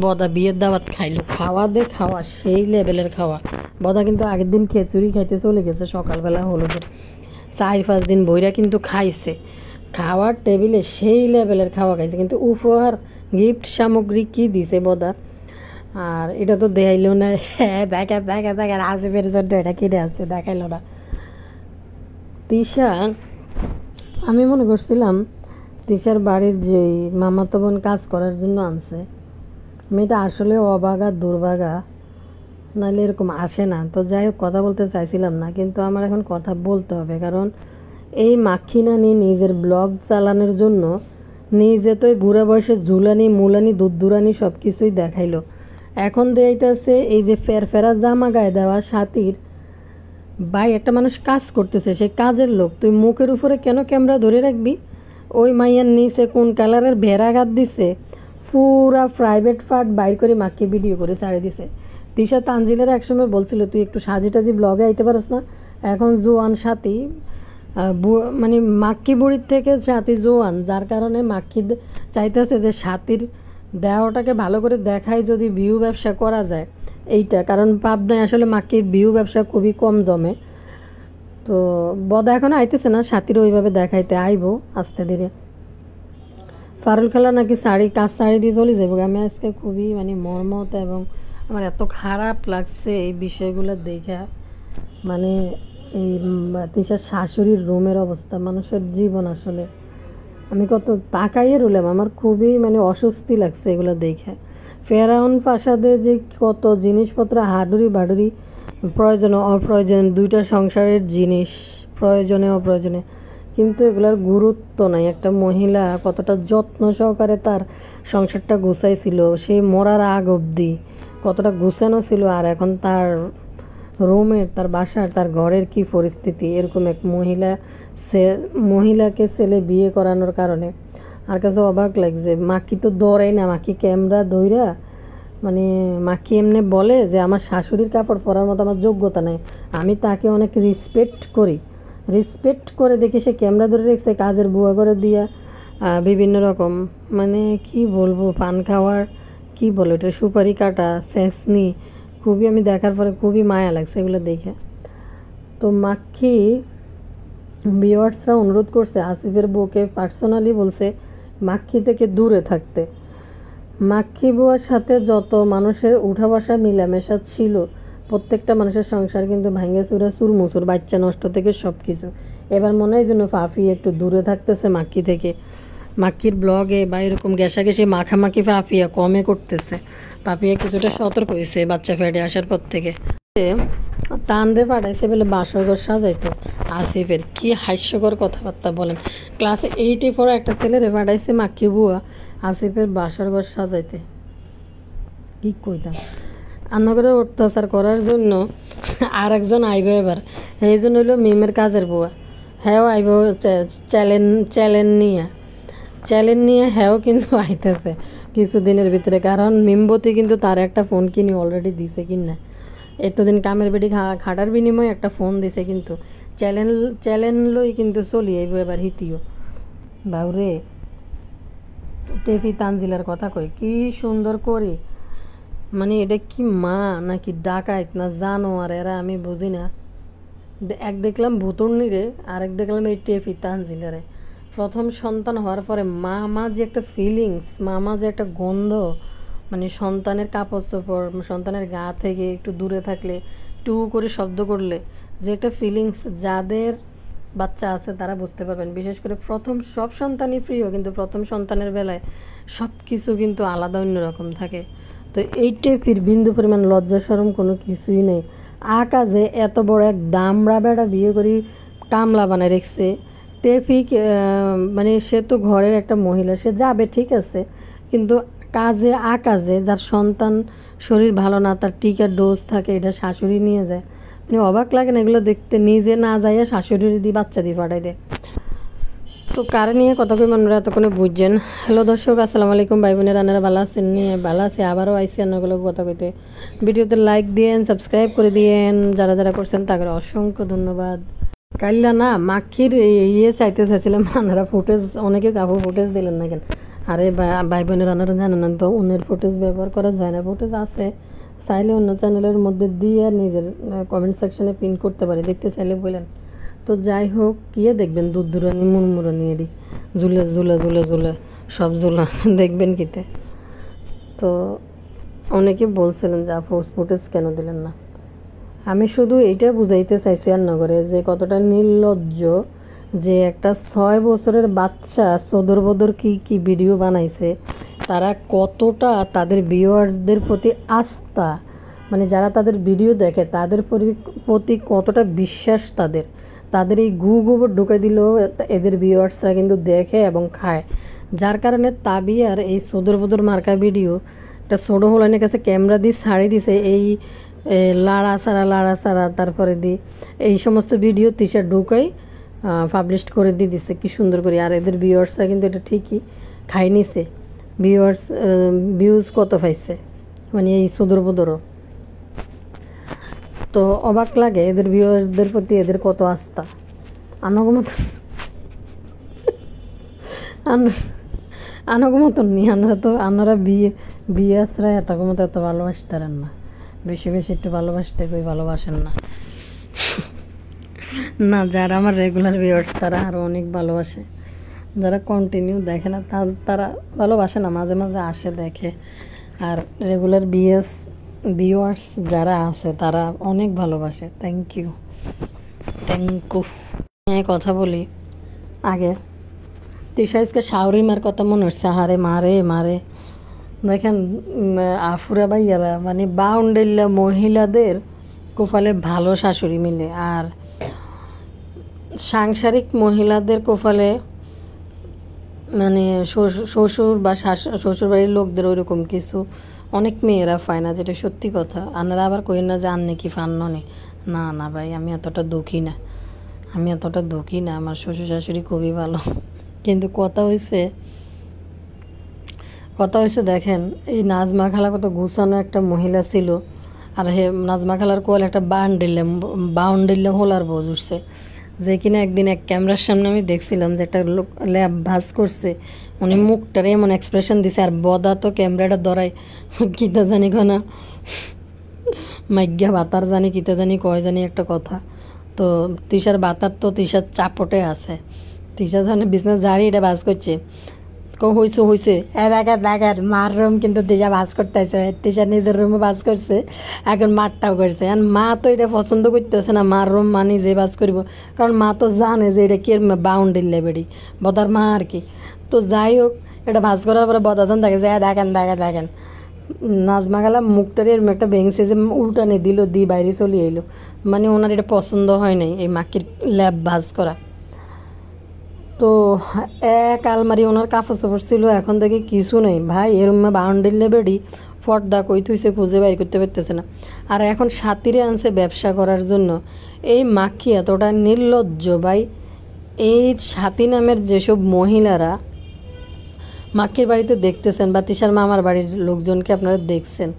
বদা বিয়ের দাওয়াত খাইলো, খাওয়া দে খাওয়া সেই লেভেলের খাওয়া। বদা কিন্তু আগের দিন খিচুড়ি খাইতে চলে গেছে সকালবেলা হলুদের, 4-5 দিন বইরা কিন্তু খাইছে, খাওয়ার টেবিলে সেই লেভেলের খাওয়া খাইছে। কিন্তু উপহার গিফট সামগ্রী কি দিছে বদা, আর এটা তো দেখাইলো না। হ্যাঁ দেখা দেখা দেখা আসিফের জন্য এটা কিনে আছে, দেখাইলো না। তিশা, আমি মনে করছিলাম তিশার বাড়ির যে মামাতো বোন কাজ করার জন্য আনছে, মেয়েটা আসলে অবাগা দুর্ভাগা, নাহলে এরকম আসে না। তো যাই হোক, কথা বলতে চাইছিলাম না, কিন্তু আমার এখন কথা বলতে হবে, কারণ এই মাক্ষী নানি নিজের ব্লগ চালানোর জন্য নিজে তো বুড়া বয়সে ঝুলানি মুলানি দুধদুরানি সব কিছুই দেখাইলো। এখন দেখাইতেছে এই যে ফেরফেরা জামা গায়ে দেওয়া সাথীর ভাই, একটা মানুষ কাজ করতেছে, সেই কাজের লোক, তুই মুখের উপরে কেন ক্যামেরা ধরে রাখবি? ওই মাইয়ার নিচে কোন কালারের ভেড়াঘাত দিছে, পুরা প্রাইভেট পার্ট বাইর করে মাকে ভিডিও করে ছাড়ে দিছে। তিশা তানজিলের একসময় বলছিল তুই একটু সাজি টাজি ব্লগে আইতে পারস না, এখন জোয়ান সাথী, মানে মাক্কি বুড়ির থেকে সাথী জোয়ান, যার কারণে মাক্কি চাইতেছে যে সাথীর দেহটাকে ভালো করে দেখায় যদি ভিউ ব্যবসা করা যায় এইটা, কারণ পাবনায় আসলে মাক্কির ভিউ ব্যবসা খুবই কম জমে। তো বদা এখন আইতেছে না, সাথীর ওইভাবে দেখাইতে আইবো আস্তে ধীরে। ফারুল খেলা নাকি কাজ শাড়ি দিয়ে চলে যাবো। আমি আজকে খুবই মানে মর্মত, এবং আমার এত খারাপ লাগছে এই বিষয়গুলো দেখা, মানে এই তিশার শাশুড়ির রুমের অবস্থা, মানুষের জীবন আসলে আমি কত তাকাইয়ে রইলাম, আমার খুবই মানে অস্বস্তি লাগছে এগুলো দেখে। ফেরাউন প্রাসাদে যে কত জিনিসপত্র হাডুরি বাডুরি, প্রয়োজনে অপ্রয়োজনে, দুইটা সংসারের জিনিস, প্রয়োজনে অপ্রয়োজনে, কিন্তু এগুলোর গুরুত্ব নাই। একটা মহিলা কতটা যত্ন সহকারে তার সংসারটা গুছাইছিল, সেই মরার আগ অবধি কতটা গুছানো ছিল, আর এখন তার রুমের, তার বাসার, তার ঘরের কি পরিস্থিতি। এরকম এক মহিলাকে ছেলে বিয়ে করানোর কারণে আর কাছে অবাক লাগছে। মাকি তো দৌড়াই না, মাকি ক্যামেরা ধইরা, মানে মাকি এমনি বলে যে আমার শাশুড়ির কাপড় পরার মতো আমার যোগ্যতা নেই, আমি তাকে অনেক রেসপেক্ট করে দেখি সে ক্যামেরা ধরে রেখেছে, কাজের বুয়া করে দিয়া বিভিন্ন রকম, মানে কি বলবো, পান খাওয়ার কি বলো এটা, সুপারি কাটা চেঁচনি, খুবই আমি দেখার পরে খুবই মায়া লাগছে এগুলো দেখে। তো মাক্ষী ভিউয়ার্সরা অনুরোধ করছে আসিফের বউকে, পার্সোনালি বলছে মাক্ষী থেকে দূরে থাকতে। মাক্ষী বুয়ার সাথে যত মানুষের উঠা বসা মিলামেশা ছিল, প্রত্যেকটা মানুষের সংসার কিন্তু ভাঙ্গে চুরা চুরমুচুর, বাচ্চা নষ্ট থেকে সব কিছু। এবার মনে হয় যেন ফাফি একটু দূরে থাকতেছে মাক্ষী থেকে, মাক্ষীর ব্লগে বা এরকম ঘেঁষাঘেঁষি মাখামাখি পাপিয়া কমে করতেছে। পাপিয়া কিছুটা সতর্ক হয়েছে বাচ্চা ফেটে আসার পর থেকে। তানরে পাঠাইছে বলে বাসরঘর সাজাইতো। আসিফের কি হাস্যকর কথাবার্তা বলেন, ক্লাস 8-এ পড়া একটা ছেলেরে পাঠাইছে মাক্ষী বুয়া আসিফের বাসরঘর সাজাইতে। কি কইতাম, আন্নগরে অত্যাচার করার জন্য আর একজন আইব এবার, এই জন্য হইলো মিমের কাজের বুয়া, হ্যাঁ আইব চ্যালেঞ্জ নিয়ে হ্যাঁ কিন্তু আইতেছে কিছুদিনের ভিতরে, কারণ মিমবতী কিন্তু তার একটা ফোন কিনে অলরেডি দিছে কিনা, এতদিন কামের বেটি খাটার বিনিময়ে একটা ফোন দিছে, কিন্তু চ্যালেঞ্জ লই কিন্তু চলি আইব এবার হিতিও। বাউরে টেফি তানজিলার কথা কই কি সুন্দর করে, মানে এটা কি মা নাকি ডাকাইত না জানোয়ার এরা, আমি বুঝি না। এক দেখলাম ভুতুর্নিরে, আরেক দেখলাম এই টেফি তানজিলারে। প্রথম সন্তান হওয়ার পরে মা যে একটা ফিলিংস, মা যে একটা গন্ধ, মানে সন্তানের কাপড় চোপড়, সন্তানের গা থেকে একটু দূরে থাকলে, টু করে শব্দ করলে যে একটা ফিলিংস, যাদের বাচ্চা আছে তারা বুঝতে পারবেন। বিশেষ করে সব সন্তানই প্রিয়, কিন্তু প্রথম সন্তানের বেলায় সব কিছু কিন্তু আলাদা অন্যরকম থাকে। তো এই টেপির বিন্দু পরিমাণ লজ্জা শরম কোনো কিছুই নেই। আকাজে এত বড় এক দামড়া বেড়া বিয়ে করি কামলা বানায় রেখছে। টেফিক মানে সে তো ঘরের একটা মহিলা, সে যাবে ঠিক আছে, কিন্তু আকাজে যার সন্তান শরীর ভালো না, তার টিকার ডোজ থাকে, এটা শাশুড়ি নিয়ে যায়। মানে অবাক লাগে না এগুলো দেখতে, নিজে না যাইয়া শাশুড়ির দিয়ে বাচ্চা দিয়ে পাঠাই দেয়। তো কারে নিয়ে কথা কই মানুষরা এতক্ষণে বুঝছেন। হ্যালো দর্শক, আসসালামু আলাইকুম ভাই বোনের, রান্নারা ভালো আছেন? নিয়ে ভালো আছে, আবারও আইসি অন্যগুলো কথা কইতে। ভিডিওতে লাইক দিয়েন, সাবস্ক্রাইব করে দিয়েন, যারা করছেন তাদের অসংখ্য ধন্যবাদ। কাইল্লা না মাক্ষীর চাইছিলাম, আপনারা ফুটেজ অনেকে কাপড় ফুটেজ দিলেন না কেন, আরে ভাই বোনের রান্নারা জানে না তো, অন্যের ফুটেজ ব্যবহার করা যায় না। ফুটেজ আছে, চাইলে অন্য চ্যানেলের মধ্যে দিয়ে নিজের কমেন্ট সেকশনে পিন করতে পারি, দেখতে চাইলে বলেন। তো যাই হোক, কিয়ে দেখবেন দুধ দুরানি মুড়মুড়ানি এরই ঝুলে ঝুলে ঝুলে ঝুলে সব ঝুলা দেখবেন কিতে। তো অনেকে বলছিলেন যে আপু ফুটেজ কেন দিলেন না। আমি শুধু এইটা বুঝাইতে চাইছি আর নগরে যে কতটা নির্লজ্জ, যে একটা 6 বছরের বাচ্চা সদর বদর কি ভিডিও বানাইছে, তারা কতটা তাদের ভিউয়ার্সদের প্রতি আস্থা, মানে যারা তাদের ভিডিও দেখে তাদের প্রতি কতটা বিশ্বাস তাদের এই গোবর ঢুকে দিলেও এদের ভিউয়ার্সরা কিন্তু দেখে এবং খায়। যার কারণে তাবিয়ার এই সদর বদর মার্কা ভিডিও একটা ছোটো হলানের কাছে ক্যামেরা দিয়ে ছাড়ি দিছে, এই লাড়া ছাড়া তারপরে দি এই সমস্ত ভিডিও তিশা ঢুকাই পাবলিশ করে দিয়ে দিছে কি সুন্দর করে। আর এদের ভিউয়ার্সরা কিন্তু এটা ঠিকই খাই নিছে। ভিউজ কত পাইছে, মানে এই সদর বদরও। তো অবাক লাগে এদের ভিউয়ার্সদের প্রতি এদের কত আস্থা। আনগমতন নি আমরা তো আনারা বিয়ে আশ্রয় এত ভালোবাসতারেন না, বেশি বেশি একটু ভালোবাসতে কই ভালোবাসেন না। না, যারা আমার রেগুলার ভিউয়ার্স তারা আরও অনেক ভালোবাসে, যারা কন্টিনিউ দেখে না তারা ভালোবাসে না, মাঝে মাঝে আসে দেখে। আর রেগুলার ভিউয়ার্স যারা আছে তারা অনেক ভালোবাসে। Thank you. কথা বলি আগে তিশাইজকে শাওরি মার কথা মনে হচ্ছে, হারে মারে দেখেন আফুরা ভাইয়ারা, মানে বাউন্ডেল্লা মহিলাদের কোফালে ভালো শাশুড়ি মিলে, আর সাংসারিক মহিলাদের কোফালে মানে শ্বশুর বা শ্বশুরবাড়ির লোকদের ওইরকম কিছু অনেক মেয়েরা পায় না, যেটা সত্যি কথা। আপনারা আবার কই না যে আন্নে কি ফান ননে, না ভাই, আমি এতটা দুঃখী না, আমার শ্বশুর শাশুড়ি খুবই ভালো। কিন্তু কথা হয়েছে দেখেন, এই নাজমা খালা কত গুছানো একটা মহিলা ছিল, আর নাজমা খালার কোয়াল একটা বাউন্ডিল্লাম হোলার বোঝ উঠছে, যে কিনা একদিন এক ক্যামেরার সামনে আমি দেখছিলাম যে একটা লোক ল্যাব ভাজ করছে, উনি মুখটারে এমন এক্সপ্রেশন দিছে, আর বদা তো ক্যামেরাটা ধরাই কিতা জানি না মাইজ্ঞা বাতার জানি কিতা জানি কয় জানি একটা কথা। তো তিশার বাতার তো তিশার চাপটে আছে, তিশা জানে বিজনেস জারি এটা ভাজ করছে, হয়েছে দেখার মার রুম কিন্তু তিশা ভাজ করতেছে, তিশা নিজের রুমে ভাজ করছে, এখন মারটাও করছে। আর মা তো এটা পছন্দ করতেছে না, মার রুম মা নিজে ভাজ করব, কারণ মা তো জানে যে এটা কি বাউন্ডারি লেবেড়ি বদার মা আর কি। তো যাই হোক, এটা ভাজ করার পরে বদাজন দেখে যে দেখেন নাজমা খালা মুখটারে এরম একটা ভেঙছে যে উল্টানে দিল, বাইরে চলে এলো, মানে ওনার এটা পছন্দ হয় নাই এই মাকির ল্যাব ভাজ করা। তো এক আলমারি ওনার কাপড় চাপড় ছিল, এখন দেখি কিছু নেই ভাই, এরম বাউন্ডারি লেবেডি ফর্দা কই থুইছে খুঁজে বাইর করতে পারতেছে না। আর এখন সাতিরে আনছে ব্যবসা করার জন্য। এই মাখি এতটা নির্লজ্জ ভাই, এই সাথী নামের যেসব মহিলারা মাখির বাড়িতে দেখতেছেন বা তিশার মামার বাড়ির লোকজনকে আপনারা দেখছেন,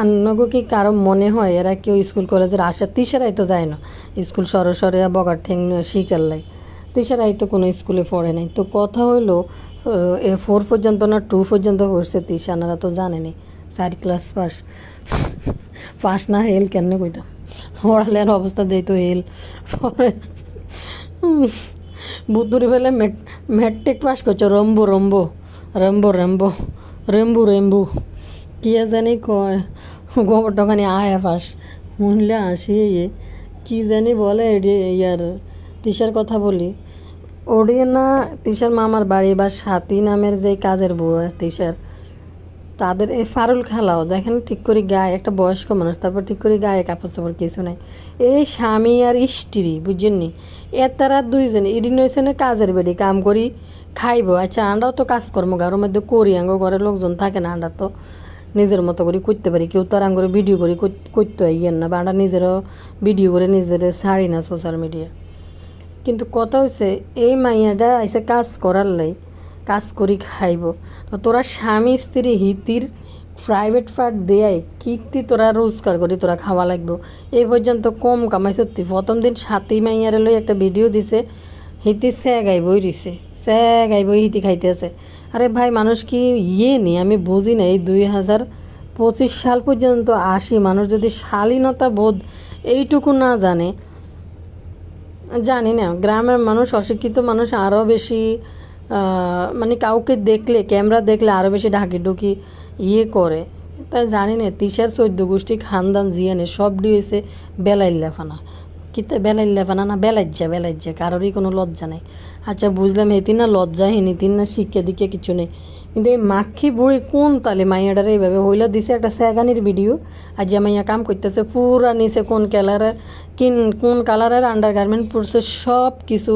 আন্নগো কি কারো মনে হয় এরা কেউ স্কুল কলেজের আশা? তিশারাই তো যায় না স্কুল, সরসরে বগার ঠেং শিকার লাই, তিশারাই তো কোনো স্কুলে পড়ে নাই। তো কথা হইলো 4 পর্যন্ত না 2 পর্যন্ত পড়ছে তিশানারা তো জানেনি, 4 ক্লাস পাস না হেল কেন কইতাম, পড়ালের অবস্থা দেই তো হেল। পরে বুদ্ধুরি ফেলে ম্যাট্রিক পাস করছো, রেম্বু কি জানি কয়, গোবরটাখানি আয়া পাস শুনলে আসি কি জানি বলে ইয়ার তিশার কথা বলি ওডিয়ে না। তিশার মামার বাড়ি বা সাথী নামের যে কাজের বউ তিশার, তাদের এই ফারুল খালাও দেখেন ঠিক করে গায়ে, একটা বয়স্ক মানুষ, তারপর ঠিক করে গায়ে কাপড় চাপড় কিছু নাই। এই স্বামী আর স্ত্রী বুঝছেননি, তারা দুইজনে ইডিন হয়েছে না কাজের বেড়ি, কাম করি খাইব। আচ্ছা আন্ডাও তো কাজকর্ম ঘরের মধ্যে করি, আঙ্গ ঘরে লোকজন থাকে না, আন্ডা তো নিজের মতো করে করতে পারি, কেউ তো আর আঙ্গরে ভিডিও করে করতে ইয়েন না, বা আন্ডা নিজেরও ভিডিও করে নিজের ছাড়ি না সোশ্যাল মিডিয়া। কিন্তু কথা হচ্ছে এই মাইয়াটা এসে কাজ করার লাই, কাজ করি খাইব, তো তোরা স্বামী স্ত্রী হিতির প্রাইভেট পার্ট দেয়াই কীর্তি তোরা রোজগার করি তোরা খাওয়া লাগবো। এই পর্যন্ত কম কামাই সত্যি। প্রথম দিন সাথী মাইয়ারে লই একটা ভিডিও দিছে, হিতি স্যাগাই বই রইছে, স্যাগাই বই হিতি খাইতেছে। আরে ভাই মানুষ কি নেই, আমি বুঝি না। এই 2025 সাল পর্যন্ত আসি, মানুষ যদি শালীনতা বোধ এইটুকু না জানে, জানি না। গ্রামের মানুষ, অশিক্ষিত মানুষ আরও বেশি মানে কাউকে দেখলে, ক্যামেরা দেখলে আরও বেশি ঢাকিঢুকি করে। তাই জানি না, 13-14 গোষ্ঠী খানদান জিয়ানে সবটি হয়েছে বেলাইল্লাফানা। কিতে বেলাইল্লাফানা না, বেলাজ্জা কারোরই কোনো লজ্জা নেই। আচ্ছা বুঝলাম, এটি না লজ্জাহীন, এটি না শিক্ষা দিকে কিছু নেই। কিন্তু এই মাক্ষী বুড়ি কোন তালে মাইয়াটারে এইভাবে হইলা দিছে একটা স্যাগানির ভিডিও। আর যে মাইয়া কাম করতেছে পুরা নিচে কোন কালারের আন্ডারগার্মেন্ট পরছে সব কিছু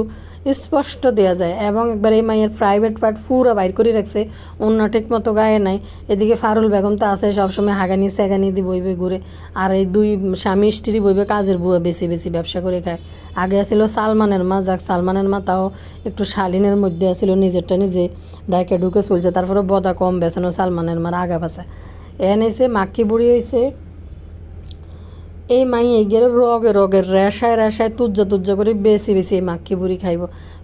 স্পষ্ট দেওয়া যায়। এবং একবার এই মাইয়ের প্রাইভেট পার্ট পুরো বাইর করে রাখছে, অন্য ঠিক মতো গায়ে নাই। এদিকে ফারুল বেগম তো আছে সবসময় হাগানি স্যাগানি দিয়ে বইবে ঘুরে। আর এই দুই স্বামী স্ত্রী বইবে কাজের বুয়া বেশি বেশি ব্যবসা করে খায়। আগে আসছিল সালমানের মা, যাক সালমানের মা তাও একটু শালীনের মধ্যে আসছিল, নিজেরটা নিজে ডাইকে ঢুকে চলছে। তারপরে বদা কম বেছানো সালমানের মার আগা পাশে এনেছে। মাক্কি বুড়ি হয়েছে এই মাই এগের রগের রেশায় তুজ্জা করে বেশি এই মাক্কি বুড়ি খাইব।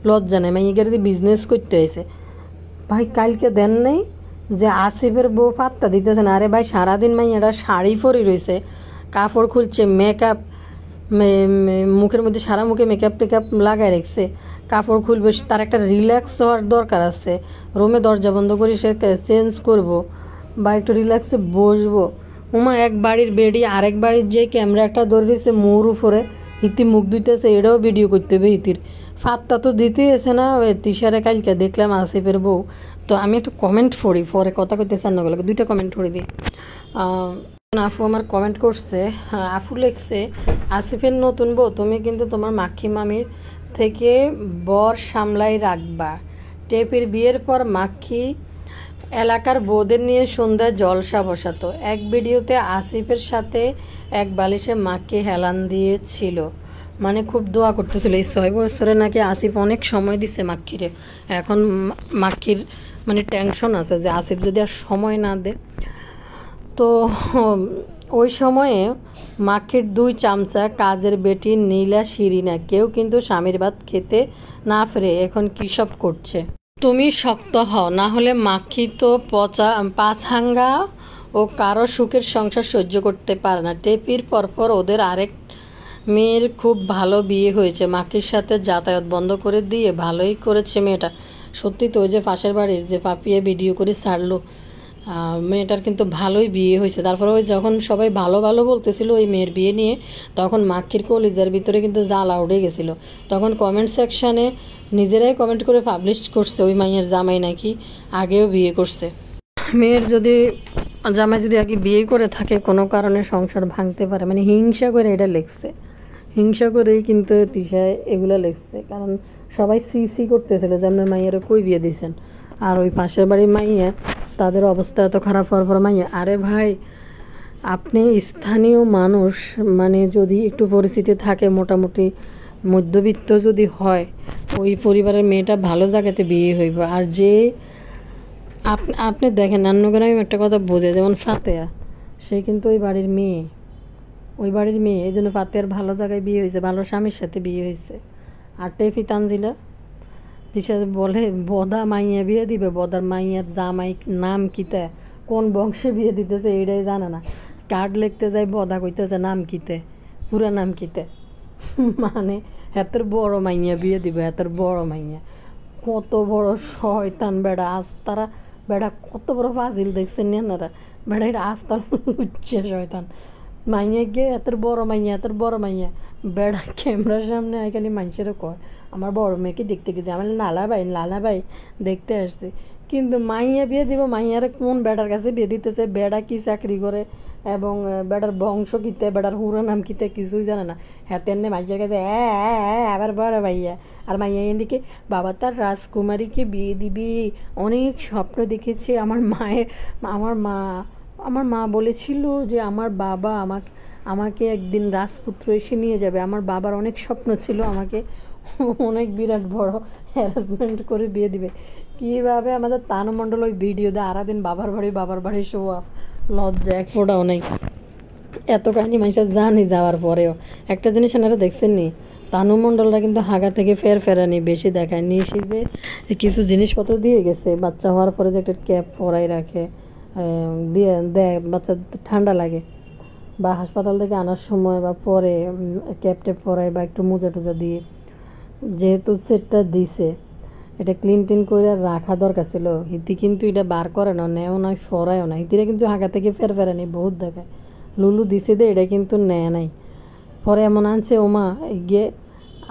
লজ্জা নেই, মাই এগের দিয়ে বিজনেস করতে হয়েছে। ভাই কালকে দেন নেই যে আসিফের বউ পাত্তা দিতেছে না। আরে ভাই সারাদিন মাই এটা শাড়ি পরে রয়েছে, কাপড় খুলছে, মেকআপ মুখের মধ্যে সারা মুখে মেকআপ টেকআপ লাগাই রাখছে, কাপড় খুলবে। তার একটা রিল্যাক্স হওয়ার দরকার আছে। রুমে দরজা বন্ধ করে সে চেঞ্জ করব বা একটু রিল্যাক্সে বসবো। উমা এক বাড়ির বেডি আরেক বাড়ির যে ক্যামেরা একটা ধরে রয়েছে মোর উপরে, হিতি মুখ ধুইতেছে, এটাও ভিডিও করতে হবে। হিতির ফাত্তা তো দিতেই আছে না। তিশারে কালকে দেখলাম আসিফের বউ। তো আমি একটু কমেন্ট পড়ি, পরে কথা কইতে চান না, দুইটা কমেন্ট পড়ে দিই। আফু আমার কমেন্ট করছে, আফু লিখছে, আসিফের নতুন বউ তুমি কিন্তু তোমার মাক্ষী মামির থেকে বর সামলাই রাখবা। টেপির বিয়ের পর মাক্ষী এলাকার বউদের নিয়ে সন্ধ্যায় জলসা বসাতো। এক ভিডিওতে আসিফের সাথে এক বালিশে মাক্ষী হেলান দিয়েছিল, মানে খুব দোয়া করতেছিল। এই 6 বছরে নাকি আসিফ অনেক সময় দিচ্ছে মাক্ষীরে। এখন মাক্ষীর মানে টেনশন আছে যে আসিফ যদি আর সময় না দেয়। তো ওই সময়ে মাক্ষীর 2 চামচা কাজের বেটি নীলা শিরিনা কেউ কিন্তু স্বামীর ভাত খেতে না ফেরে এখন কী সব করছে। তুমি শক্ত হও, না হলে মাক্ষী তো পাঁচহাঙ্গা ও কারো সুখের সংসার সহ্য করতে পারে না। টেপির পরপর ওদের আরেক মেয়ের খুব ভালো বিয়ে হয়েছে, মাক্ষীর সাথে যাতায়াত বন্ধ করে দিয়ে ভালোই করেছে মেয়েটা। সত্যি তো, ওই যে পাশের বাড়ির যে পাপিয়ে ভিডিও করে ছাড়লো, মেয়েটার কিন্তু ভালোই বিয়ে হয়েছে। তারপরে ওই যখন সবাই ভালো ভালো বলতেছিল ওই মেয়ের বিয়ে নিয়ে, তখন মাক্ষীর কলিজার ভিতরে কিন্তু জ্বালা উঠে গেছিলো। তখন কমেন্ট সেকশানে নিজেরাই কমেন্ট করে পাবলিশ করছে ওই মাইয়ের জামাই নাকি আগেও বিয়ে করছে। মেয়ের যদি জামাই যদি আগে বিয়ে করে থাকে কোনো কারণে সংসার ভাঙতে পারে, মানে হিংসা করে এটা লেখছে, হিংসা করেই কিন্তু তিশায় এগুলো লেখছে। কারণ সবাই সি করতেছিল যে আপনার মাইয়ারে কই বিয়ে দিয়েছেন। আর ওই পাশের বাড়ির মাইয়া তাদের অবস্থা এত খারাপ হওয়ার পর মাইয়া, আরে ভাই আপনি স্থানীয় মানুষ, মানে যদি একটু পরিস্থিতি থাকে, মোটামুটি মধ্যবিত্ত যদি হয়, ওই পরিবারের মেয়েটা ভালো জায়গাতে বিয়ে হইব। আর যে আপনি দেখেন নান্নগ্রামে একটা কথা বোঝে, যেমন ফাতেয়া, সে কিন্তু ওই বাড়ির মেয়ে, এই জন্য ফাতেয়ার ভালো জায়গায় বিয়ে হয়েছে, ভালো স্বামীর সাথে বিয়ে হয়েছে। আর টেপি তানজিলা দিশা বলে বদা মাইয়া বিয়ে দিবে, বদার মাইয়ার জামাই নাম কিতে, কোন বংশে বিয়ে দিতেছে এইটাই জানে না। কার্ড লিখতে যায় বদা কইতেছে নাম কিতে, পুরা নাম কিতে। মানে হাতের বড় মাইয়া বিয়ে দিবে, হাতের বড় মাইয়া। কত বড় শয়তান বেড়া আস্তারা, বেড়া কত বড় ফাজিল দেখছেন না বেড়া, এটা আস্তার উচ্চে শয়তান। মাইয়া গিয়ে এত বড় মাইয়া বেড়া ক্যামেরার সামনে আইকালি মানুষেরও কয় আমার বড় মেয়েকে দেখতে গেছে, আমার লালা ভাই দেখতে আসছে। কিন্তু মাইয়া বিয়ে দিব, মাইয়ারে কোন বেড়ার কাছে বিয়ে দিতেছে, বেড়া কি চাকরি করে এবং বেড়ার বংশ কিতে, বেড়ার হুড়ো নাম কিতে কিছুই জানে না। হাতে এনে মাইয়ার কাছে আবার বড় মাইয়া। আর মাইয়া এদিকে বাবা তার রাজকুমারীকে বিয়ে দিবি, অনেক স্বপ্ন দেখেছে। আমার মা বলেছিল যে আমার বাবা আমাকে একদিন রাজপুত্র এসে নিয়ে যাবে। আমার বাবার অনেক স্বপ্ন ছিল আমাকে অনেক বিরাট বড় হ্যারাসমেন্ট করে বিয়ে দিবে। কীভাবে আমাদের তানুমণ্ডল ওই ভিডিও দেয় আরাদিন বাবার বাড়ি শো অফ, লজ্জা এক ফোটাও নেই। এত কাহিনী মানুষের জানি যাওয়ার পরেও একটা জিনিস এনারা দেখছেন নি, তানু মণ্ডলরা কিন্তু হাগা থেকে ফেরানি বেশি দেখায়। নিশি যে কিছু জিনিসপত্র দিয়ে গেছে, বাচ্চা হওয়ার পরে যে একটা ক্যাপ পরাই রাখে, দিয়ে দেয়, বাচ্চা ঠান্ডা লাগে, বা হাসপাতাল থেকে আনার সময় বা পরে ক্যাপ ট্যাপ পরায় বা একটু মোজা টোজা দিয়ে। যেহেতু সেটটা দিছে, এটা ক্লিন টিন করে রাখা দরকার ছিল। হিতি কিন্তু এটা বার করে না, নেও না, ফরায়ও না। হিতিরা কিন্তু হাগা থেকে ফেরানি বহুত দেখায়। লুলু দিছে দে, এটা কিন্তু নেয় নাই। পরে এমন আনছে ওমা গিয়ে,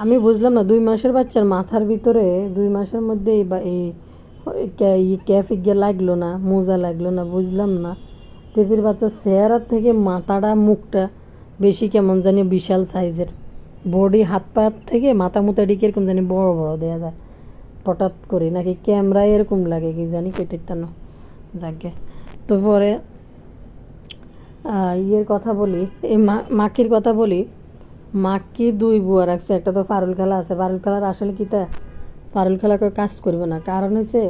আমি বুঝলাম না 2 মাসের বাচ্চার মাথার ভিতরে 2 মাসের মধ্যে এই ক্যাফ গিয়ে লাগলো না, মোজা লাগলো না, বুঝলাম না। টেপির বাচ্চার চেহারার থেকে মাথাটা মুখটা বেশি কেমন জানি বিশাল সাইজের, বডি হাত পা থেকে মাথা মুতাটি কিরকম জানি বড় বড় দেওয়া যায় হঠাৎ করে, নাকি ক্যামেরায় এরকম লাগে কি জানি কেটেতানো যাকে। তো পরে ইয়ের কথা বলি, এই মাকির কথা বলি। মাকি 2 বুয়া রাখছে, একটা তো পারুল খেলা আছে। পারুল খেলার আসলে কি তা পারুল খেলা করে কাজ করবে না, কারণ হচ্ছে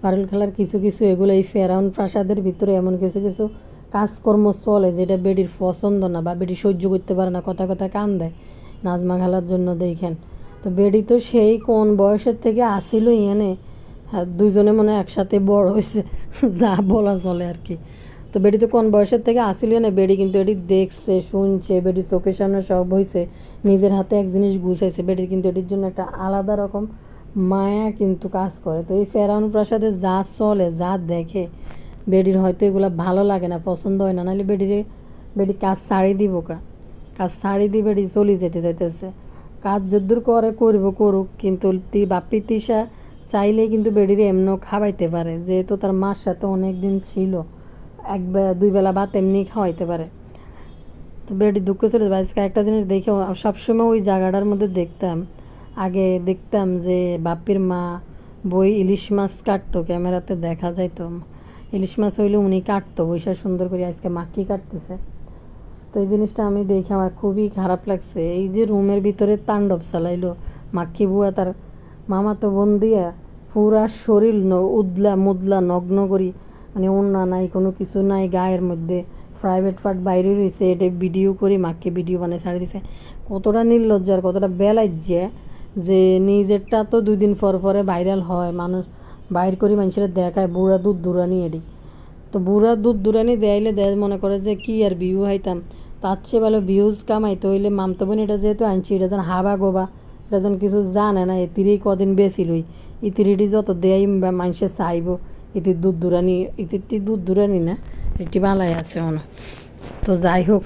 পারুল খেলার কিছু কিছু এগুলো এই ফেরাউন প্রাসাদের ভিতরে এমন কিছু কিছু কাজকর্ম চলে যেটা বেডির পছন্দ না, বা বেডি সহ্য করতে পারে না, কথা কথা কান দেয় নাজমা খেলার জন্য। দেখেন তো বেডি তো সেই কোন বয়সের থেকে আসিল এনে, দুইজনে মনে হয় একসাথে বড় হয়েছে, যা বলা চলে আর কি। তো বেডি তো কোন বয়সের থেকে আসিল না, বেডি কিন্তু এটি দেখছে, শুনছে, বেডি চোখের সামনে সব হয়েছে, নিজের হাতে এক জিনিস গুছাইছে। বেডির কিন্তু এটির জন্য একটা আলাদা রকম মায়া কিন্তু কাজ করে। তো এই ফেরাউন প্রাসাদে যা চলে, যা দেখে, বেডির হয়তো এগুলো ভালো লাগে না, পছন্দ হয় না, নাহলে বেডি কাজ ছাড়ি দিব, কাজ ছাড়ি দিয়ে বেডি চলে যেতে চাইতেছে। কাজ যদ্দূর করে করুক, কিন্তু বাপ্পি তিশা চাইলেই কিন্তু বেডির এমনও খাওয়াইতে পারে, যেহেতু তার মার সাথে অনেক দিন ছিল, 2 বেলা ভাত এমনি খাওয়াইতে পারে। তো বেডি দুঃখ ছিল। আজকে একটা জিনিস দেখে সবসময় ওই জায়গাটার মধ্যে আগে দেখতাম যে বাপ্পির মা বই ইলিশ মাছ কাটতো, ক্যামেরাতে দেখা যাইতো। ইলিশ মাছ হইলে উনি কাটতো বৈশা সুন্দর করে, আজকে মাকি কাটতেছে। তো এই জিনিসটা আমি দেখে আমার খুবই খারাপ লাগছে। এই যে রুমের ভিতরে তাণ্ডব চালাইলো মাক্কি বুয়া, তার মামাতো বোন দিয়া পুরা শরীর মুদলা নগ্ন করি, মানে ওন্না নাই, কোনো কিছু নাই গায়ের মধ্যে, প্রাইভেট পার্ট বাইরে রয়েছে, এটা ভিডিও করি মাক্কি ভিডিও বানিয়ে ছাড়ি দিছে। কতটা নির্লজ্জ আর কতটা বেলাজ্জে, যে নিজেরটা তো 2 দিন পরে ভাইরাল হয়, মানুষ বাইর করি মানুষেরা দেখায় বুড়া দুধ দুরানি এডি। তো বুড়া দুধ দুরানি দেয়াইলে মনে করে যে কি আর ভিউ হাইতাম, তার চেয়ে ভালো ভিউজ কামাইতে হইলে মামতো বোন এটা যেহেতু আনছি, এটা যেন হাবা গোবা, এটা যেন কিছু জানে না, এতিরই কদিন বেশি লই, ইতিরিটি যত দেয় মানুষে চাইব, ইতির দুধ দুরানি না, এটি ভালাই আছে মনে। তো যাই হোক,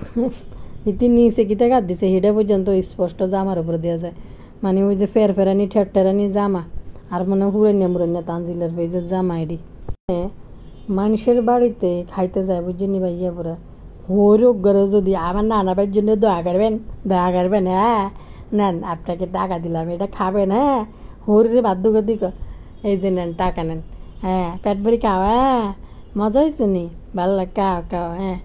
ইতি নিচে কিতা কাট দিছে সেটা পর্যন্ত স্পষ্ট জামার উপরে দেওয়া যায়, মানে ওই যে ফেরানি ঠেরানি জামা, আর মনে হুরান্যা তানজিলের ওই যে জামা এডি মানুষের বাড়িতে খাইতে যায়, বুঝছেন ভাই, ইয়ে পরে হরো যদি আমার নানা ভাইয়ের জন্য দোয়া করবেন, হ্যাঁ নেন আপনাকে টাকা দিলাম, এটা খাবেন, হ্যাঁ হরিরে বাধ্য করে এই যে নেন টাকা নেন, হ্যাঁ পেট ভরি খাও, হ্যাঁ মজা হয়েছে নি, ভালো লাগে, খাও, হ্যাঁ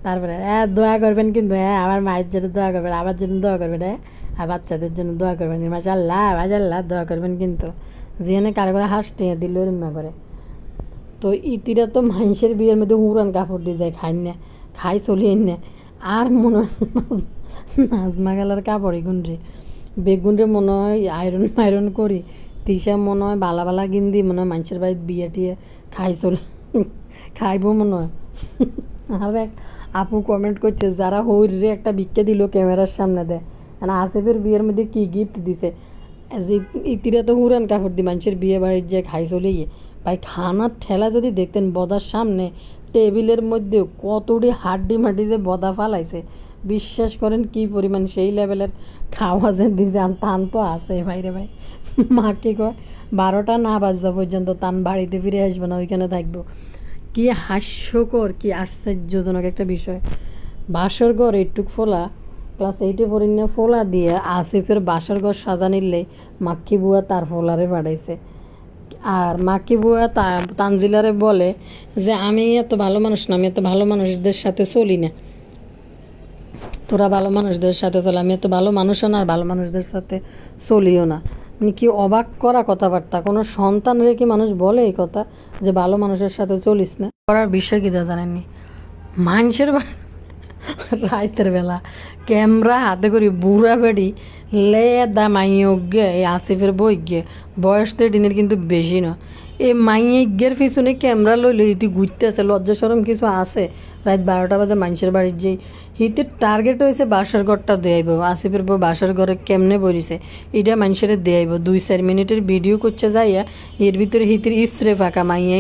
তারপরে হ্যাঁ দোয়া করবেন, কিন্তু হ্যাঁ আমার মায়ের জন্য দোয়া করবেন, আমার জন্য দোয়া করবেন, হ্যাঁ আর বাচ্চাদের জন্য দোয়া করবেন, মাশাআল্লাহ দোয়া করবেন, কিন্তু যেখানে কারো করে হাসতে দিল এরম্মা করে। তো ইতিরা তো মানুষের বিয়ের মধ্যে উড়ান কাপড় দিয়ে যায়, খাই চলিয়ে না। আর মনে হয় নাজমা গেলার কাপড় বেগুনরে মনে হয় আয়রন করি, তিসা মনে হয় বালা গিন্দি মনে হয় মানুষের বাড়িতে বিয়ে টিয়ে খাইব মনে হয়। আর এক আপু কমেন্ট করছে, যারা হইরে একটা ভিক্ষা দিল ক্যামেরার সামনে দেয়, মানে আসিফের বিয়ের মধ্যে কি গিফট দিছে, ইতিরা তো উড়ান কাপড় দি মানুষের বিয়ে বাড়ির যে খাই চলিয়ে। ভাই খানার ঠেলা যদি দেখতেন, বদার সামনে টেবিলের মধ্যে কতটি হাড্ডি মাটি যে বদা ফালাইছে, বিশ্বাস করেন কি পরিমাণ সেই লেভেলের খাওয়া যে দিছে, তান তো আছে ভাইরে ভাই। মাকে কয় 12টা না বাজা পর্যন্ত তান বাড়িতে ফিরে আসবে না, ওইখানে থাকবো। কি হাস্যকর, কি আশ্চর্যজনক একটা বিষয়। বাসর ঘর এইটুক ফোলা, ক্লাস 8-এ পড়ি না, ফোলা দিয়ে আসিফের বাসর ঘর সাজা নিলে মাক্কি বুয়া তার ফোলারে বাড়াইছে। আর মাকি বুয়া তানজিলারে বলে যে আমি এত ভালো মানুষ না, আমি এত ভালো মানুষদের সাথে চলি না, তোরা ভালো মানুষদের সাথে চলে, আমি এত ভালো মানুষও না আর ভালো মানুষদের সাথে চলিও না। মানে কি অবাক করা কথাবার্তা, কোনো সন্তান রেখে মানুষ বলে এই কথা যে ভালো মানুষের সাথে চলিস না। করার বিষয় কি তা জানেননি, মানুষের রাইতের বেলা ক্যামেরা হাতে করি বুড়া বেড়ি লে মাইয়ে গে এই আসিফের বই গে বয়স তো দিনের কিন্তু বেশি না এই মাইয়ে গের পিছনে ক্যামেরা লইলে ইতি ঘুরতে আছে লজ্জা সরম কিছু আছে রাত 12টা বাজে মানুষের বাড়ির যেই হিতের টার্গেট হয়েছে বাসার ঘরটা দেয়াইব আসিফের বউ বাসার ঘরে কেমনে বলিছে এটা মানুষের দেয়াইব 2-4 মিনিটের ভিডিও করছে যাইয়া এর ভিতরে হিতের ইসরে ফাঁকা মাইয়া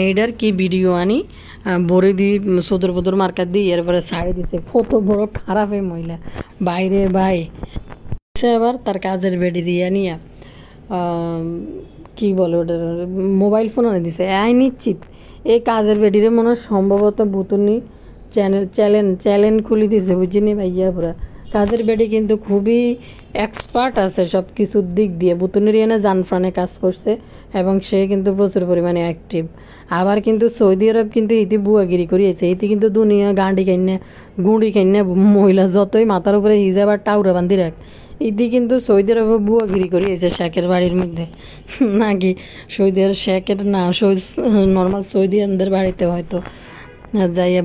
ইডার কি ভিডিও আনি বড়ি দি সদর বদর মার্কাত দিয়ে এরপরে ছাড়ি দিছে কত বড় খারাপ এই মহিলা বাইরে বাই আবার তার কাজের বেডি রিয়া নিয়া কি বলে ওটা মোবাইল ফোন আনে দিছে নিশ্চিত এই কাজের বেডিরে মনে হয় সম্ভবত বুতুনি চ্যালেঞ্জ খুলে দিছে বুঝিনি ভাইয়া পুরা কাজের বেডি কিন্তু খুবই এক্সপার্ট আছে সব কিছুর দিক দিয়ে বুতুনির এনে জানফ্রানে কাজ করছে এবং সে কিন্তু প্রচুর পরিমাণে অ্যাক্টিভ আবার কিন্তু সৌদি আরব কিন্তু ইতি বুয়াগিরি করিয়েছে ইতি কিন্তু দুনিয়া গাঁডি খাইনে গুঁড়ি খাইনে মহিলা যতই মাথার উপরে হিজাব আর টাউরা বান্ধি রাখ ইতি কিন্তু সৌদি আরবে বুয়াগিরি করিয়েছে শেখের বাড়ির মধ্যে নাকি সৌদি আরব শেখের না নর্মাল সৌদি আরবের বাড়িতে হয়তো যাইয়া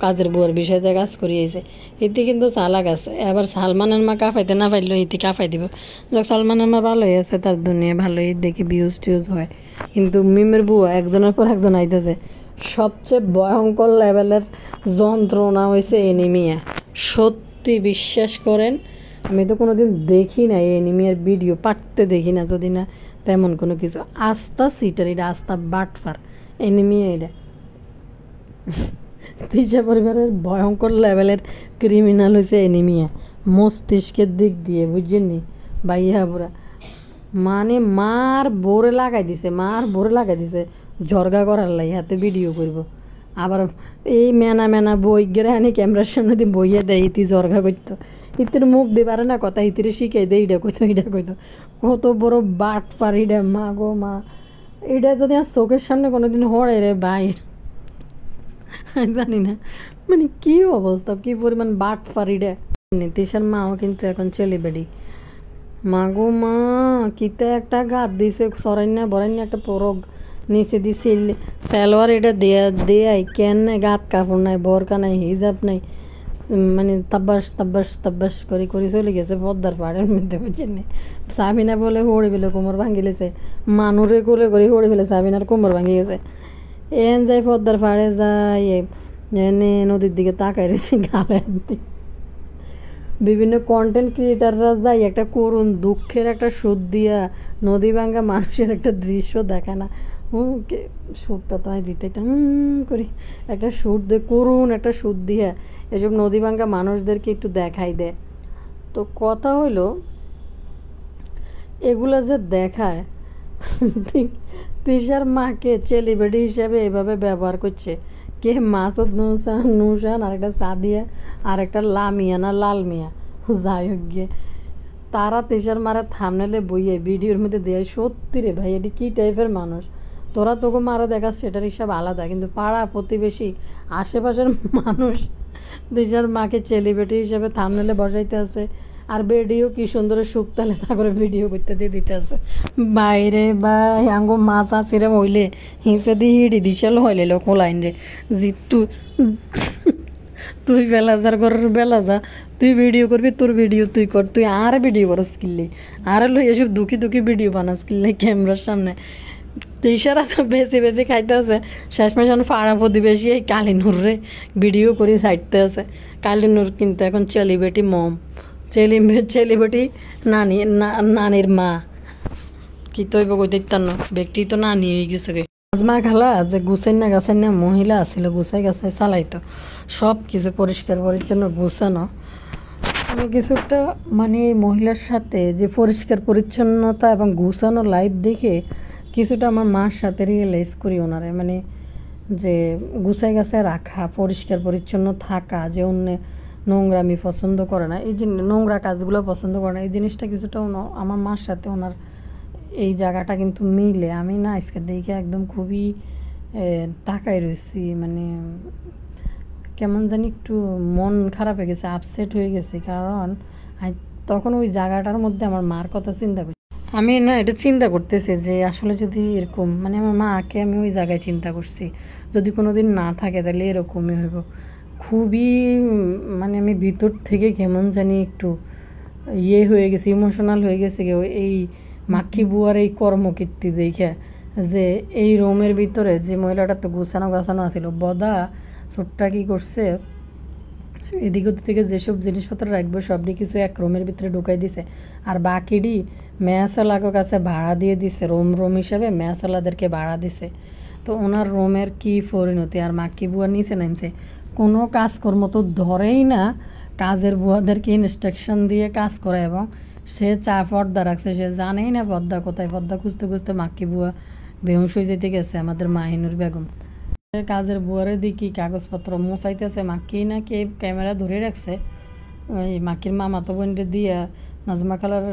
কাজের বুয়ার বিষয়ে যা কাজ করিয়েছে ইতি কিন্তু চালাক আছে এবার সালমানের মা কাফাইতে না পাইলেও ইতি কাফাই দিব যাক সালমানের মা ভালোই আছে তার দুনিয়া ভালোই দেখি ভিউজ টিউজ হয় কিন্তু মিমের বুয়া একজনের পর একজন আইতেছে সবচেয়ে ভয়ঙ্কর লেভেলের যন্ত্রণা হয়েছে এনিমিয়া সত্যি বিশ্বাস করেন আমি তো কোনোদিন দেখি না এই এনিমিয়ার ভিডিও পাঠতে দেখি না যদি না তেমন কোনো কিছু আস্থা সিটার এটা আস্থা বাটফার এনিমিয়া এটা তিশা পরিবারের ভয়ঙ্কর লেভেলের ক্রিমিনাল হয়েছে এনিমিয়া মস্তিষ্কের দিক দিয়ে বুঝছেননি ভাইয়া বুড়া মানে মার বোরে লাগাই দিছে ঝরগা করার লাই হাতে ভিডিও করব আবার এই মেনা বই গেরে আনি ক্যামেরার সামনে দিয়ে বইয়া দেয় ইতি ঝরগা করতো ইতির মুখ দিয়ে পারে না কথা ইতিরে শিখাই দেয় এটা কইতো কত বড় বাট পার এটা মা গো মা এটা যদি আর চোখের সামনে কোনোদিন হড়ে রে বাইর জানি না মানে কি অবস্থা কি পরিমাণ বাট ফারিডে নীতিশের মাও কিন্তু এখন চেলিবেডি মা গো মা কিতে একটা গাত দিছে সরাইনা বরাইনা একটা পরগ নিচে দিছে সালোয়ার এটা দেয়াই কেন গাত কাপড় নাই বরকা নাই হিজাব নাই মানে তাব্বাস করে চলে গেছে পদ্মার পাড়ের মধ্যে বুঝছেন সাবিনা বলে হড়ে ফেলে কোমর ভাঙি লেছে মানুরে করে হড়ে ফেলে সাবিনার কোমর ভাঙি গেছে এন যাই পদ্মার পাড়ে যাই এনে নদীর দিকে তাকাই রয়েছে গালে বিভিন্ন কন্টেন্ট ক্রিয়েটাররা যাই একটা করুণ দুঃখের একটা সুদ দিয়া নদী ভাঙ্গা মানুষের একটা দৃশ্য দেখে না সুরটা তো আমি দিতে করি একটা সুর দিয়ে করুণ একটা সুদ দিয়া এসব নদী ভাঙ্গা মানুষদেরকে একটু দেখাই দেয় তো কথা হইলো এগুলা যে দেখায় তিশার মাকে চেলিবেডি হিসাবে এভাবে ব্যবহার করছে কে মাসুদ নুসান আর একটা সাদিয়া আর একটা লামিয়া না লাল মিয়া যাই হোক গিয়ে তারা তিশার মারা থামনেলে বইয়ে ভিডিওর মধ্যে দেয় সত্যি রে ভাই এটি কী টাইপের মানুষ তোরা তোকে মারা দেখাস সেটার হিসাব আলাদা কিন্তু পাড়া প্রতিবেশী আশেপাশের মানুষ তিশার মাকে চেলিবেটি হিসাবে থামনেলে বসাইতে আছে আর ভিডিও কি সুন্দর শুকতালে তা করে ভিডিও করতে দিয়ে দিতে আছে বাইরে বা আঙ্গো মাছ আছিরে হইলে হিংসে দিয়ে হিড়ি দিশাল হইলে লোক লাইন রে জি তুই বেলা তুই ভিডিও করবি তোর ভিডিও তুই কর তুই আর ভিডিও করস কিনলি আর লো এসব দুঃখী ভিডিও বানাস কিনলে ক্যামেরার সামনে তিশারা তো বেশি খাইতে আছে শেষমেশ পাড়া প্রতিবেশী এই কালিনুরে ভিডিও করে ছাড়তে আছে কালিনুর কিন্তু এখন চেলিবেটি মম চেলিবেটি নানির মা কি তৈব কইতে না ব্যক্তি তো নানি হয়ে গেছে মা খালা যে গুছাই না মহিলা আছিল গুছাই গাছাই চালাইতো সব কিছু পরিষ্কার পরিচ্ছন্ন গুছানো আমি কিছুটা মানে এই মহিলার সাথে যে পরিষ্কার পরিচ্ছন্নতা এবং গুছানো লাইফ দেখে কিছুটা আমার মার সাথে রিয়েলাইজ করি ওনারে মানে যে গুছাই গাছায় রাখা পরিষ্কার পরিচ্ছন্ন থাকা যে অন্য নোংরামি পছন্দ করে না এই যে নোংরা কাজগুলো পছন্দ করে না এই জিনিসটা কিছুটা আমার মার সাথে ওনার এই জায়গাটা কিন্তু মিলে আমি না আজকে দেখে একদম খুবই তাকাই রয়েছি মানে কেমন জানি একটু মন খারাপ হয়ে গেছে আপসেট হয়ে গেছে কারণ তখন ওই জায়গাটার মধ্যে আমার মার কথা চিন্তা করছি আমি না এটা চিন্তা করতেছি যে আসলে যদি এরকম মানে আমার মাকে আমি ওই জায়গায় চিন্তা করছি যদি কোনো দিন না থাকে তাহলে এরকমই হইব খুবই মানে আমি ভিতর থেকে কেমন জানি একটু হয়ে গেছি, ইমোশনাল হয়ে গেছে এই মাক্কি বুয়ার এই কর্মকীর্তি দেখে, যে এই রুমের ভিতরে যে মহিলাটা তো গুছানো গাছানো আছিল, বদা ছোট্টা কী করছে, এদিক ওদিক থেকে যেসব জিনিসপত্র রাখবো সবটি কিছু এক রুমের ভিতরে ঢুকাই দিছে, আর বাকিটি মেয়াসালাকে কাছে ভাড়া দিয়ে দিছে, রুম হিসাবে মেয়াসালাদেরকে ভাড়া দিছে। তো ওনার রুমের কি পরিণতি, আর মাক্কি বুয়া নিচে নামছে, কোনো কাজকর্ম তো ধরেই না, কাজের বুয়াদেরকে ইনস্ট্রাকশন দিয়ে কাজ করে, এবং সে চা পর্দা রাখছে, সে জানেই না পর্দা কোথায়, পর্দা খুঁজতে খুঁজতে মাক্কি বুয়া বেহুশ হয়ে যেতে গেছে আমাদের মাহিনুর বেগম। কাজের বুয়ারে দেখি কাগজপত্র মোছাইতেছে, মাক্কি না কে ক্যামেরা ধরে রাখছে, ওই মাক্কির মামা তো বোনটা দিয়া নাজমা খালার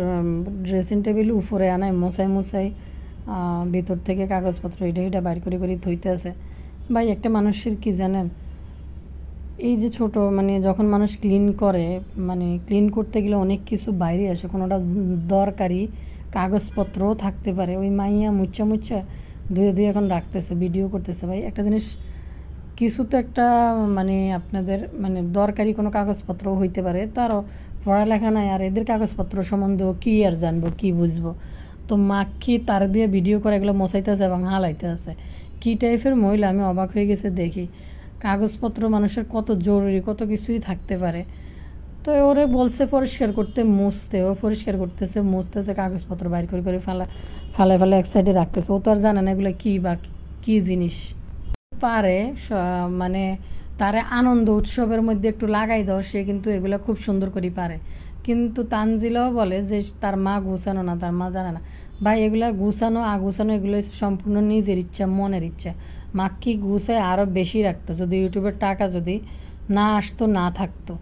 ড্রেসিং টেবিল উপরে আনায় মোছাই ভিতর থেকে কাগজপত্র এটা বাইর করে থইতে আছে। ভাই একটা মানুষের কি জানেন, এই যে ছোট মানে যখন মানুষ ক্লিন করে, মানে ক্লিন করতে গেলে অনেক কিছু বাইরে আসে, কোনোটা দরকারি কাগজপত্রও থাকতে পারে, ওই মাইয়া মুচ্চা ধুয়ে এখন রাখতেছে, ভিডিও করতেছে। ভাই একটা জিনিস, কিছু তো একটা মানে আপনাদের মানে দরকারি কোনো কাগজপত্র হইতে পারে, তারও পড়ালেখা নাই, আর এদের কাগজপত্র সম্বন্ধেও কী আর জানবো, কি বুঝবো। তো মাক্কি তার দিয়ে ভিডিও করে এগুলো মোছাইতেছে এবং হালাইতে আছে, কী টাইপের মহিলা, আমি অবাক হয়ে গেছে দেখি। কাগজপত্র মানুষের কত জরুরি, কত কিছুই থাকতে পারে। তো ওরে বলছে পরিষ্কার করতে, মুছতে, ও পরিষ্কার করতেছে, মুছতেছে, কাগজপত্র বাইর করে ফালে এক সাইডে রাখতেছে। ও তো আর জানে না এগুলো কী বা কী জিনিস। পারে মানে তারে আনন্দ উৎসবের মধ্যে একটু লাগাই দাও, সে কিন্তু এগুলো খুব সুন্দর করে পারে। কিন্তু তানজিলাও বলে যে তার মা গুছানো না, তার মা জানে না। ভাই এগুলা গুছানো আগুছানো এগুলো সম্পূর্ণ নিজের ইচ্ছা, মনের ইচ্ছা। মাক্কি গুছায় আরও বেশি রাখতো, যদি ইউটিউবের টাকা যদি না আসতো, না থাকতো।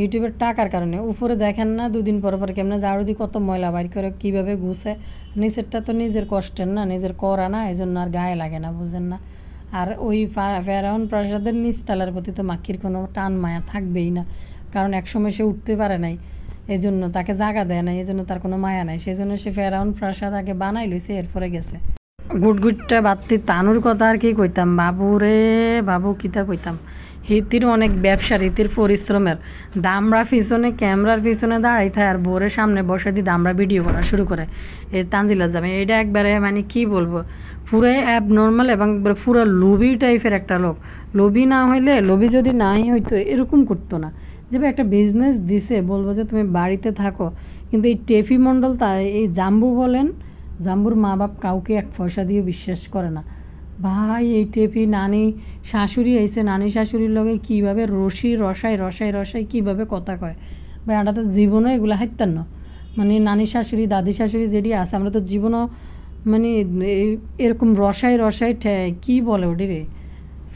ইউটিউবের টাকার কারণে উপরে দেখেন না দুদিন পর কেমনে ঝাড়ু দিয়ে কত ময়লা বাইর করে কীভাবে গুছায়, নিচেরটা তো নিজের কষ্টের না, নিজের করা না, এই জন্য আর গায়ে লাগে না, বুঝেন না। আর ওই ফেরাউন প্রাসাদের নিচতলার প্রতি তো মাক্কির কোনো টান মায়া থাকবেই না, কারণ একসময় সে উঠতে পারে নাই, এই জন্য তাকে জায়গা দেয় না, এই জন্য তার কোনো মায়া নাই, সেই জন্য সে ফেরাউন প্রাসাদ আগে বানাই লইছে, এরপরে গেছে। গুটগুটটা বাত্তি তানুর কথা আর কি কইতাম, বাবু কিতা কইতাম, হিতির অনেক ব্যবসার, হিতির পরিশ্রমের, দামরা পিছনে ক্যামেরার পিছনে দাঁড়াই থাকে, আর বোরের সামনে বসে দিয়ে দামরা ভিডিও করা শুরু করে, এই তানজিলা যাবে, এটা একবারে মানে কি বলবো, পুরো অ্যাবনর্মাল এবং পুরো লোভি টাইপের একটা লোক। লোভি না হইলে, লোভি যদি নাই হইতো এরকম করতো না, যে একটা বিজনেস দিছে, বলবো যে তুমি বাড়িতে থাকো। কিন্তু এই টেফি মণ্ডল, তা এই জাম্বু বলেন, জাম্বুর মা বাপ কাউকে এক পয়সা দিয়ে বিশ্বাস করে না। ভাই এই টেপি নানি শাশুড়ি আইছে, নানি শাশুড়ির লগে কীভাবে রসাই কীভাবে কথা কয়, ভাই আমরা তো জীবনও এগুলো হাইতাম না। মানে নানি শাশুড়ি দাদি শাশুড়ি যেটি আছে, আমরা তো জীবনও মানে এরকম রসাই কী বলে ওটি রে,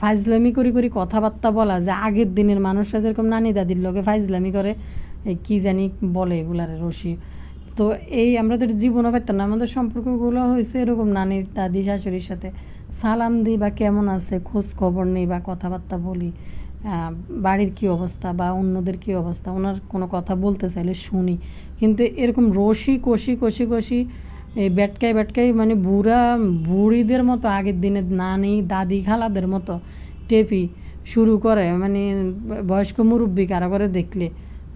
ফাইজলামি করি কথাবার্তা বলা, যে আগের দিনের মানুষরা যেরকম নানি দাদির লগে ফাইজলামি করে, কি জানি বলে এগুলারে রসি। তো এই আমরা তো জীবনও পাইতাম না, আমাদের সম্পর্কগুলো হয়েছে এরকম, নানি দাদি শাশুড়ির সাথে সালাম দিই বা কেমন আছে খোঁজ খবর নেই বা কথাবার্তা বলি, বাড়ির কি অবস্থা বা অন্যদের কি অবস্থা, ওনার কোনো কথা বলতে চাইলে শুনি। কিন্তু এরকম কষি এই বেটকাই মানে বুড়িদের মতো, আগের দিনের নানি দাদি খালাদের মতো টেপি শুরু করে, মানে বয়স্ক মুরব্বী কারা করে দেখলে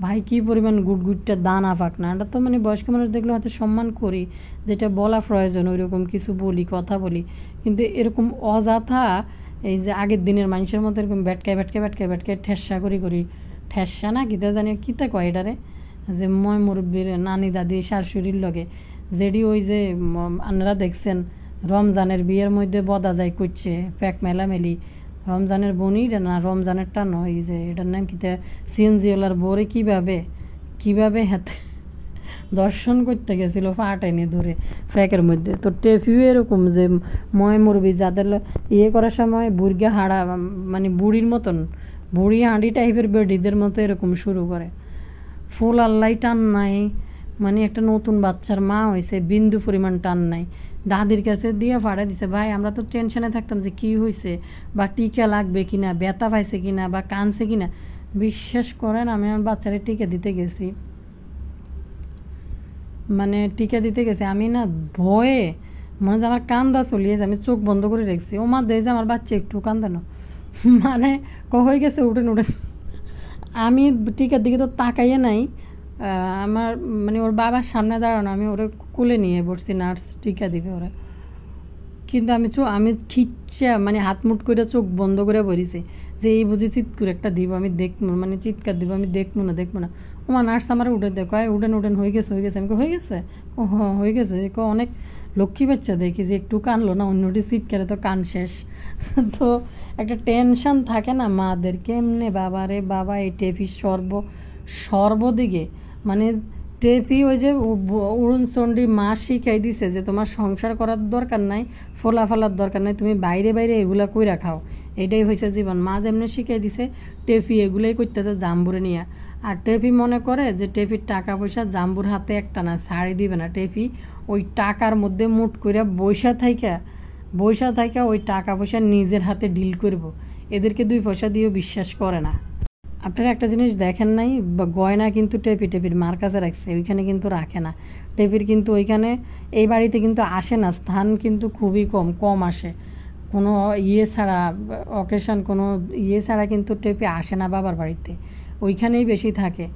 ভাই কী পরিমাণ গুটগুটটা দানা পাক না, এটা তো মানে বয়স্ক মানুষ দেখলে হয়তো সম্মান করি, যেটা বলা প্রয়োজন ওই রকম কিছু বলি, কথা বলি। কিন্তু এরকম অযথা এই যে আগের দিনের মানুষের মতো এরকম বেটকায় ঠেসা করি ঠেসা না কিতা জানি কিতা কয় এটারে, যে ময় মুরব্বীর নানি দাদি শাশুড়ির লগে যেডি ওই যে আপনারা দেখছেন রমজানের বিয়ের মধ্যে বদা যায় করছে প্যাক মেলামেলি, রমজানের বনির না রমজানেরটা নয়, এই যে এটার নাম কিতা সিএনজিওলার বোরে কীভাবে হাতে দর্শন করতে গেছিলো ফাটাইনি ধরে ফ্যাকের মধ্যে। তো টেফিও এরকম যে ময় মুরবি যাদের করার সময় বুড়গা হাড়া মানে বুড়ির মতন, বুড়ি হাঁড়ি টাইপের বেডিদের মতো এরকম শুরু করে, ফুল আল্লাহ টান নাই, মানে একটা নতুন বাচ্চার মা হয়েছে বিন্দু পরিমাণ টান নাই, দাদির কাছে দিয়ে ফাড়া দিছে। ভাই আমরা তো টেনশনে থাকতাম যে কি হয়েছে, বা টিকা লাগবে কিনা, ব্যথা পাইছে কিনা, বা কানছে কিনা। বিশ্বাস করেন আমি আমার বাচ্চারে টিকা দিতে গেছি, মানে টিকা দিতে গেছে, আমি না ভয়ে মনে হচ্ছে আমার কান্দা চলিয়েছে, আমি চোখ বন্ধ করে রেখেছি, ও মা দেয় যে আমার বাচ্চা একটু কান্দানো, মানে হয়ে গেছে উঠেন আমি টিকার দিকে তো তাকাইয়ে নাই, আমার মানে ওর বাবার সামনে দাঁড়ানো, আমি ওরে কোলে নিয়ে বসছি, নার্স টিকা দিবে ওরা। কিন্তু আমি খিচ্ছা মানে হাত মুট করে চোখ বন্ধ করে বলিছি যে এই বুঝি চিৎ করে একটা দিব, আমি দেখবো, মানে চিৎকার দিব, আমি দেখবো না। ওমা নার্স আমার উঠে দেখায়, উঠেন হয়ে গেছে। আমি হয়ে গেছে, ও হ্যাঁ হয়ে গেছে। অনেক লক্ষ্মী বাচ্চা দেখি যে একটু কানলো না, অন্যটি চিৎকারে তো কান শেষ। তো একটা টেনশন থাকে না মাদের, কেমনে বাবা রে বাবা এই টেপি সর্বদিকে মানে টেপি ওই যে অরুণচণ্ডী মা শিখাই দিছে যে তোমার সংসার করার দরকার নাই, ফলাফলার দরকার নাই, তুমি বাইরে এগুলা কইরা খাও, এটাই হয়েছে জীবন। মা যেমনি শিখাই দিছে টেপি এগুলাই করতেছে জাম্বুরে নিয়ে। আর টেপি মনে করে যে টেপির টাকা পয়সা জাম্বুর হাতে একটা না ছাড়ি দিবে না, টেপি ওই টাকার মধ্যে মুট করে বৈশা থাইকা ওই টাকা পয়সা নিজের হাতে ডিল করব। এদেরকে 2 পয়সা দিয়েও বিশ্বাস করে না। আপনারা একটা জিনিস দেখেন নাই, গয়না কিন্তু টেপির মার কাছে রাখছে, ওইখানে কিন্তু রাখে না। টেপির কিন্তু ওইখানে এই বাড়িতে কিন্তু আসে না, স্থান কিন্তু খুবই কম আসে, কোনো ছাড়া, অকেশন কোনো ছাড়া কিন্তু টেপি আসে না বাবার বাড়িতে, ওইখানেই বেশি থাকে।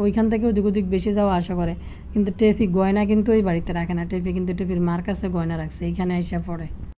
ওইখান থেকে ওদিক বেশি যাওয়া আসা করে। কিন্তু টেপি গয়না কিন্তু ওই বাড়িতে রাখে না, টেপি কিন্তু টেপির মার কাছে গয়না রাখছে, এইখানে এসে পড়ে।